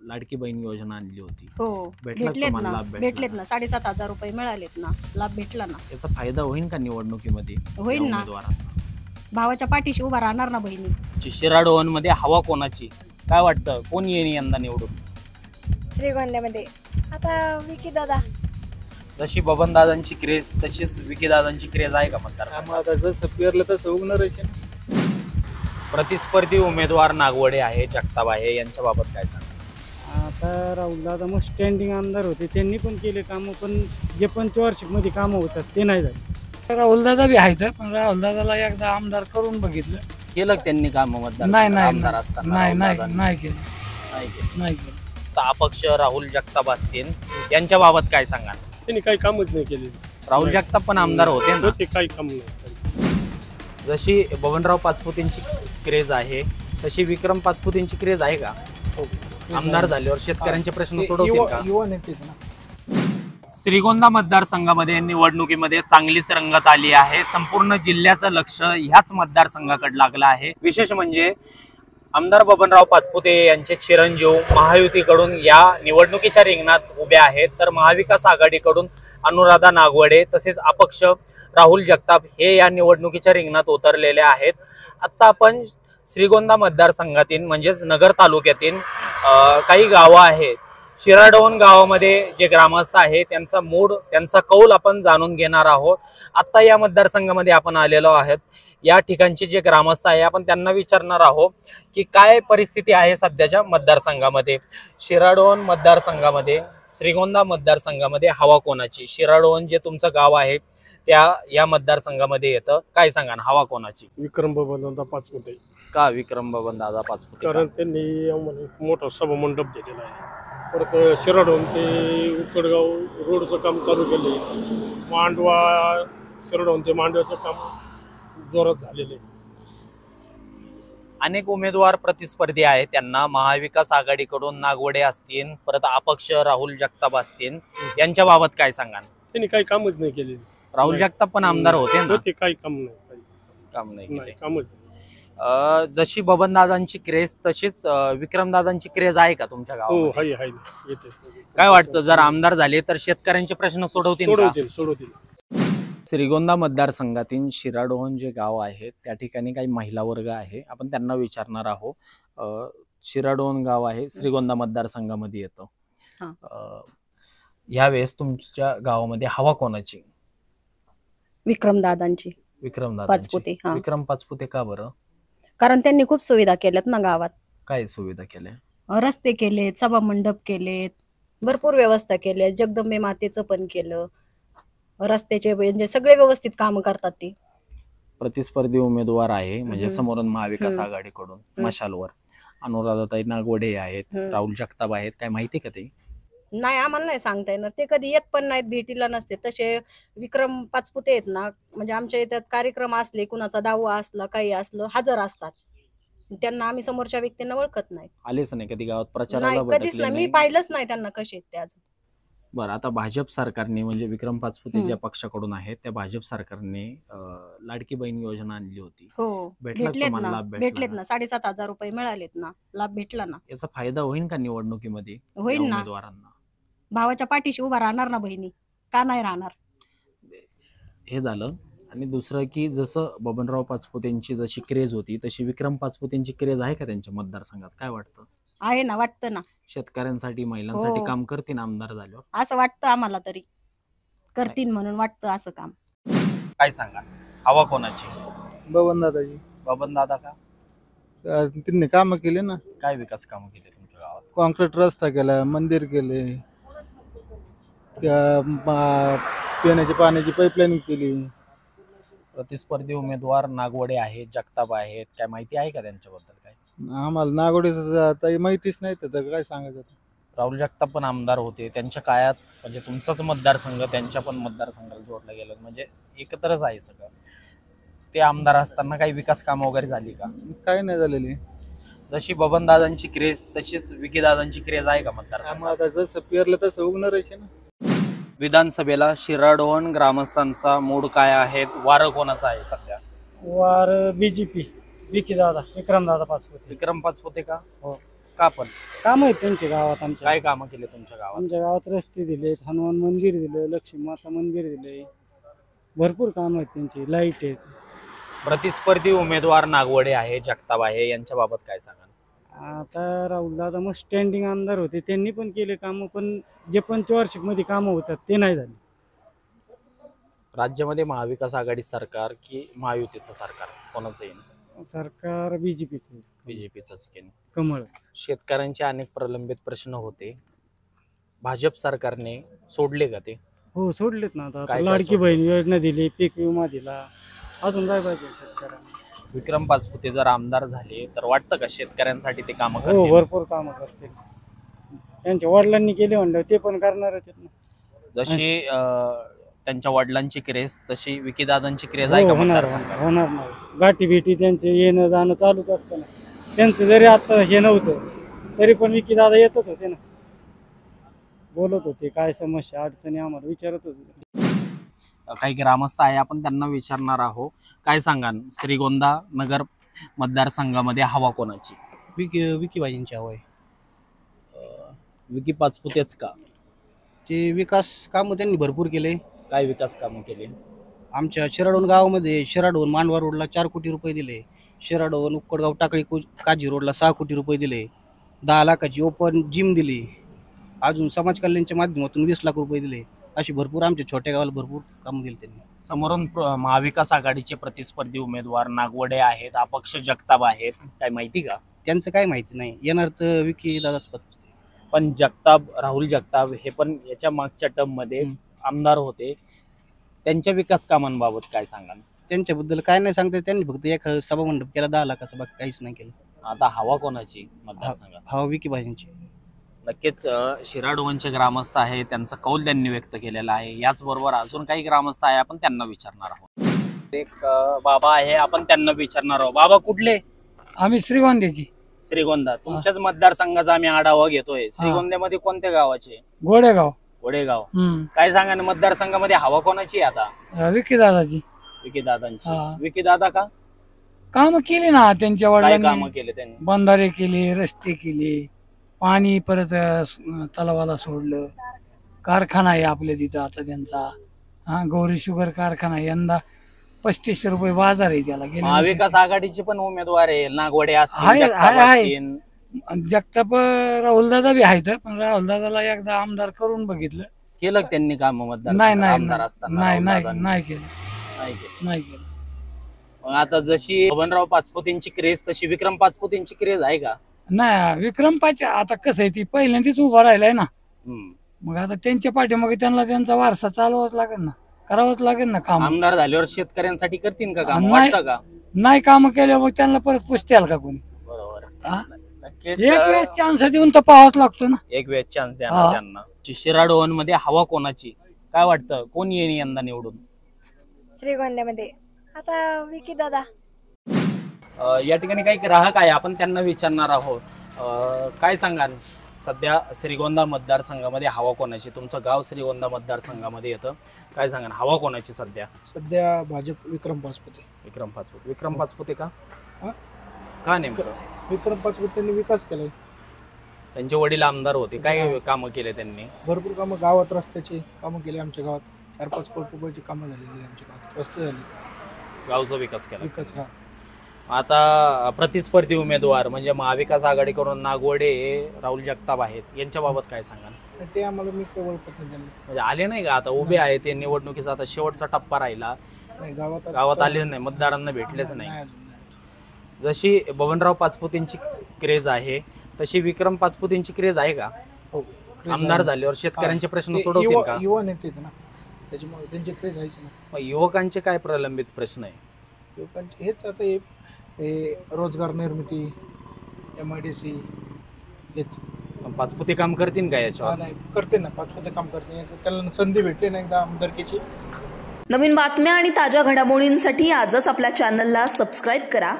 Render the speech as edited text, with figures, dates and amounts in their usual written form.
लाडकी बहीण योजना आणली होती. हो भेटला भेटलेत तुम्हाला ना, लाभ भेटला भेटलेत का? ना, 7,500 रुपये मिळालेत ना, लाभ भेटला ना. याचा फायदा होईल का निवडणुकीमध्ये होईल या ना. उमेदवारांना? भावाच्या पाठीशी उभा राहणार ना बहिणी. शिराडोहनमध्ये हवा कोणाची, काय वाटतं, कोण येईल यंदा निवडून? श्रीगोंद्यामध्ये आता विकी दादा. जशी बबनदादांची क्रेज तशीच विकीदादांची क्रेज आहे का मतदारसंघात? आता जसं पेरलं तसं उगणारच आहे. प्रतिस्पर्धी उमेदवार नागवडे आहे, जगताप आहे, यांच्या बाबत काय सांगा? आता राहुल दादा मग स्टँडिंग आमदार होते, त्यांनी पण केले कामं, पण जे पंचवार्षिक मध्ये कामं होतात ते नाही झाले. राहुल दादा बी आहेत, पण राहुल दादाला एकदा आमदार करून बघितलं, केलं का त्यांनी काम मतदार नाही नाही आमदार असताना? नाही नाही राहुलदादांनी नाही केलं नाही केलं. नाही केलं. तर अपक्ष राहुल जगताप असतील, यांच्या बाबत काय सांगा? त्यांनी काही कामच नाही केले. राहुल जगताप पण आमदार होते ना. ते काही काम नाही. जशी बबनराव पाचपुतेंची क्रेज आहे तशी विक्रम पाचपुतेंची क्रेज आहे का? आमदार झाल्यावर शेतकऱ्यांचे प्रश्न सोडवतील का? युवा नेते ना. श्रीगोंदा मतदारसंघामध्ये निवडणुकीमध्ये चांगलीच रंगत आली आहे. संपूर्ण जिल्ह्याचं लक्ष ह्याच मतदारसंघाकडे लागलं आहे. विशेष म्हणजे आमदार बबनराव पाचपुते यांचे चिरंजीव महायुतीकडून या निवडणुकीच्या रिंगणात उभे आहेत, तर महाविकास आघाडीकडून अनुराधा नागवडे तसेच अपक्ष राहुल जगताप हे या निवडणुकीच्या रिंगणात उतरलेले आहेत. आता आपण श्रीगोंदा मतदारसंघातील म्हणजेच नगर तालुक्यातील काही गावं आहेत. शिराडोन गावामध्ये जे ग्रामस्थ आहेत त्यांचा कौल आपण जाणून घेणार आहोत. आता या मतदारसंघामध्ये आपण आलेलो आहोत. या ठिकाणचे जे ग्रामस्थ आहे आपण त्यांना विचारणार आहोत की काय परिस्थिती आहे सध्याच्या मतदारसंघामध्ये. शिराडोन मतदारसंघामध्ये, श्रीगोंदा मतदारसंघामध्ये हवा कोणाची? शिराडोन जे तुमचं गाव आहे या मतदारसंघामध्ये येतं, काय सांगा ना, हवा कोणाची? विक्रम बबनदादा पाचपुते. का विक्रम बबनदादा पाचपुते? कारण त्यांनी आम्हाला एक मोठा सभा मंडप दिलेला आहे. परत शिराडोन ते उकडगाव रोडचं काम चालू केले. मांडवा शिराडोन ते मांडव्याचं काम जोरात झालेलं आहे. अनेक उमेदवार प्रतिस्पर्धी आहेत. त्यांना महाविकास आघाडीकडून नागवडे असतील, परत अपक्ष राहुल जगताप असतील, यांच्या बाबत काय सांगा? त्यांनी काही कामच नाही केले. राहुल जगताप पण आमदार होते ना. ते काही काम नाही. काम नाही केले. कामच नाही. जशी बबनदादांची क्रेज तशीच विक्रमदादांची क्रेज आहे का तुमच्या हो गावात? हाय हाय येते. काय वाटतं, जर आमदार झाले तर शेतकऱ्यांचे प्रश्न सोडवतील का? सोडवतील. श्रीगोंदा मतदारसंघातील शिराडोहन जे गाव आहे त्या ठिकाणी काही महिला वर्ग आहे, आपण त्यांना विचारणार आहोत. शिराडोहन गाव आहे, श्रीगोंदा मतदारसंघामध्ये येतं. यावेळेस तुमच्या गावामध्ये हवा कोणाची? विक्रम दादांची. विक्रम पाचपुते. विक्रम पाचपुते का बरं? कारण त्यांनी खूप सुविधा केल्यात ना गावात. काय सुविधा केल्या? रस्ते केलेत, सभा मंडप केलेत, भरपूर व्यवस्था केल्या. जगदंबे मातेचं पण केलं. रस्त्याचे म्हणजे सगळे व्यवस्थित काम करतात ते. प्रतिस्पर्धी उमेदवार आहे म्हणजे समोरून महाविकास आघाडीकडून मशालवर अनुराधाताई नागवडे आहेत, राहुल जगताप आहेत, काय माहिती का ते? नाही, आम्हाला नाही सांगता येणार. ते कधी येत पण नाहीत, भेटीला नसते. तसे विक्रम पाचपुते आहेत ना, म्हणजे आमच्या इथं कार्यक्रम असले, कुणाचा दावा असला, काही असलं, हजर असतात. त्यांना आम्ही समोरच्या व्यक्तींना ओळखत नाही. आलेच नाही कधी गावात प्रचाराला? नाही, कधीच नाही. मी पाहिलंच नाही त्यांना कसे आहेत ते अजून. बरं, आता भाजप सरकारने म्हणजे विक्रम पाचपुते ज्या पक्षाकडून आहेत त्या भाजप सरकारने लाडकी बहीण योजना आणली होती. हो भेटला भेटलेत तुम्हाला ना, लाभ भेटला भेटलेत का? ना, 7,500 रुपये मिळालेत ना, लाभ भेटला ना. याचा फायदा होईल का निवडणुकीमध्ये होईल या ना. उमेदवारांना? भावाच्या पाठीशी उभा राहणार ना बहिणी, का नाही राहणार? हे झालं. आणि दुसरं की जसं बबनराव पाचपुतेंची जशी क्रेज होती तशी विक्रम पाचपुतेंची क्रेज आहे का त्यांच्या मतदारसंघात? काय वाटतं? आहे ना, वाटतं ना. शेतकऱ्यांसाठी, महिलांसाठी हो. काम करतील आमदार झाल्यावर? असं वाटतं आम्हाला तरी, करतील म्हणून वाटतं असं काम. काय सांगा, हवा कोणाची? बबनदादाजी. बबनदादा का? त्यांनी कामं केले ना. काय विकास कामं केले तुमच्या गावात? कॉन्क्रीट रस्ता केला, मंदिर केले, पिण्याची पाण्याची पाईपलाईन केली. प्रतिस्पर्धी उमेदवार नागवडे आहेत, जगताप आहेत, काय माहिती आहे का त्यांच्याबद्दल? काय आम्हाला नागोडीचं काही माहितीच नाही, तर काय सांगायचं. राहुल जगताप पण आमदार होते त्यांच्या काळात, म्हणजे तुमचाच मतदारसंघ त्यांच्या पण मतदारसंघाला जोडला गेला, म्हणजे एकत्रच आहे सगळं. ते आमदार असताना काही विकास कामं वगैरे झाली का? काही नाही झालेली. जशी बबनदादांची क्रेज तशीच विकीदादांची क्रेज आहे का मतदारसंघात? आता जसं पेरलं तसं उगणारच आहे ना. विधानसभेला शिराडोहन ग्रामस्थांचा मूड काय आहे? वारं कोणाचं आहे सध्या? वार बीजेपी, विकी दादा, विक्रम दादा पाचपुते. विक्रम पाचपुते का? हो. का पण काम आहेत त्यांचे गावात. काय कामं केले तुमच्या गावात? आमच्या गावात रस्ते दिले, हनुमान मंदिर दिलं, लक्ष्मी माता मंदिर दिले, भरपूर काम आहेत त्यांची, लाईट आहेत. प्रतिस्पर्धी उमेदवार नागवडे आहे, जगताप आहे, यांच्या बाबत काय सांगाल? आता राहुल दादा मग स्टँडिंग आमदार होते, त्यांनी पण केले कामं, पण जे पंचवार्षिक मध्ये कामं होतात ते नाही झाले. राज्यामध्ये महाविकास आघाडी सरकार की महायुतीचं सरकार कोणाचं येईल? सरकार बीजेपीचं, बीजेपीचंच येईल. कमळ. शेतकऱ्यांचे अनेक प्रलंबित प्रश्न होते, भाजप सरकारने सोडले का ते? हो सोडलेत ना. आता काय लाडकी सोडलं? बहीण योजना दिली, पीक विमा दिला, अजून काय पाहिजे शेतकऱ्यांना? विक्रम पाचपुते जर आमदार झाले तर वाटतं का शेतकऱ्यांसाठी ते कामं हो करतील? भरपूर कामं करते. त्यांच्या वडिलांनी केले म्हणलं ते पण करणारच आहेत ना. जशी त्यांच्या वडिलांची क्रेज तशी विकीदादांची क्रेज आहे का हो, होणार मतदारसंघात? होणार नाही. गाठी भेटी त्यांचे येणं जाणं चालूच असतं ना. त्यांचं जरी आता हे नव्हतं तरी पण विकी दादा येतच होते ना, बोलत होते, काय समस्या अडचणी आम्हाला विचारत होते. काही ग्रामस्थ आहे, आपण त्यांना विचारणार आहोत. काय सांगाल, श्रीगोंदा नगर मतदारसंघामध्ये हवा कोणाची? विकी बाईंची हवा आहे. विकी पाचपुतेच का? ते विकास कामं त्यांनी भरपूर केले. काय विकास कामं केली? आमच्या शिराडोन गावामध्ये शिराडोन मांडवा रोडला 4 कोटी रुपये दिले. शिराडोन उक्कडगाव टाकळी काजी रोडला 6 कोटी रुपये दिले. 10 लाखाची ओपन जिम दिली. अजून समाज कल्याणच्या माध्यमातून 20 लाख रुपये दिले. अशी भरपूर आमच्या छोट्या गावाला भरपूर कामं दिली त्यांनी. समोरून महाविकास आघाडीचे प्रतिस्पर्धी उमेदवार नागवडे आहेत, अपक्ष जगताप आहेत, काय माहिती का? त्यांचं काय माहिती नाही. येणार तर विकी दादाच पत्ते. पण जगताप, राहुल जगताप हे पण याच्या मागच्या टर्म मध्ये आमदार होते, त्यांच्या विकास कामांबाबत काय सांगाल? त्यांच्याबद्दल काय नाही सांगते. त्यांनी फक्त एक सभा मंडप केला 10 लाखाचा, बाकी काहीच नाही केलं. आता हवा कोणाची मतदारसंघात? हा विकी बाईंची. नक्कीच शिराडोनचे ग्रामस्थ आहे, त्यांचा कौल त्यांनी व्यक्त केलेला आहे. याचबरोबर अजून काही ग्रामस्थ आहे, आपण त्यांना विचारणार आहोत. एक बाबा आहे, आपण त्यांना विचारणार आहोत. बाबा कुठले? आम्ही श्रीगोंद्याची. श्रीगोंदा. तुमच्याच मतदारसंघाचा आम्ही आढावा घेतोय. श्रीगोंद्यामध्ये कोणत्या गावाचे? गोडेगाव. गोडेगाव. काय सांगा ना, मतदारसंघामध्ये हवा कोणाची आता? विकी दादाची. विकी दादांची. विकी दादा का? काम केले ना त्यांच्या काय वडिलांनी, कामं केले त्यांनी? बंधारे केले, रस्ते केले, पाणी परत तलावाला सोडलं, कारखाना आहे आपल्या तिथं आता त्यांचा. गौरी शुगर कारखाना. यंदा 3500 रुपये बाजार आहे त्याला. महाविकास आघाडीचे पण उमेदवार आहे, नागवडे असतील, आहे, जगताप आहे. असतील. जगताप राहुल दादा बी आहेत, पण राहुल दादाला एकदा आमदार करून बघितलं. केलं त्यांनी काम मतदार नाही नाही आमदार असताना? नाही नाही राहुलदादांनी? नाही केलं. नाही केलं. नाही केलं. मग आता जशी बबनराव पाचपुतेंची क्रेज तशी विक्रम पाचपुतेंची क्रेज आहे का? नाही विक्रम पाच्या आता कसं आहे, ती पहिल्यांदाच उभा राहिलाय ना. हम्म. मग आता त्यांच्या पाठीमागे त्यांना त्यांचा वारसा चालवाच लागेल ना, करावंच लागेल ना काम. आमदार झाल्यावर शेतकऱ्यांसाठी करतील का काम? नाही. वाटतं का? नाही काम केल्यावर मग त्यांना परत पुसत्याल का कोणी? बरोबर. हा? नक्कीच एक वेळेस चान्स देऊन तर पाहावाच लागतो ना. एक वेळ चान्स द्या हा. त्यांना. शिराडोन मध्ये हवा कोणाची? काय वाटतं, कोण येईल यंदा निवडून? श्रीगोंद्यामध्ये आता विकी दादा. या ठिकाणी काही ग्राहक आहे, आपण त्यांना विचारणार आहोत. काय सांगाल, सध्या श्रीगोंदा मतदारसंघामध्ये हवा कोणाची? तुमचं गाव श्रीगोंदा मतदारसंघामध्ये येतं. काय सांगाल, हवा कोणाची सध्या? सध्या भाजप. विक्रम पाचपुते. विक्रम पाचपुते. विक्रम पाचपुते का? हा? का नेमकं? विक्रम पाचपुतेंनी विकास केलाय. त्यांचे वडील आमदार होते, काय कामं केले त्यांनी? भरपूर कामं गावात, रस्त्याची कामं केली. आमच्या गावात 4-5 कोटी रुपयाची कामं झालेली आमच्या गावात. रस्ते झाले, गावचा विकास केला. विकास. हा आता प्रतिस्पर्धी उमेदवार म्हणजे महाविकास आघाडीकडून नागवडे, राहुल जगताप आहेत, यांच्या बाबत काय सांगाल? ते आम्हाला मी काही ओळखत नाही त्यांना. म्हणजे आले नाही का? आता उभे आहेत ते, निवडणुकीचा आता शेवटचा टप्पा राहिला, नाही गावात आले नाही, मतदारांना भेटलेच नाही. नाही. जशी बबनराव पाचपुतेंची क्रेज आहे तशी विक्रम पाचपुतेंची क्रेज आहे का? हो. आमदार झाल्यावर शेतकऱ्यांचे प्रश्न ते सोडवतील का? युवा नेते आहेत ना, त्याच्यामुळे त्यांचे क्रेज आहेच ना. मग युवकांचे काय प्रलंबित प्रश्न आहे? युवकांचे हेच आता हे रोजगार निर्मिती, MIDC हेच. पाचपुते काम करतील का याच्यावर? नाही करते ना, पाचपुते काम करते. त्याला संधी भेटली ना एकदा आमदारकीची. नवीन बातम्या आणि ताज्या घडामोडींसाठी आजच आपल्या चॅनलला सबस्क्राईब करा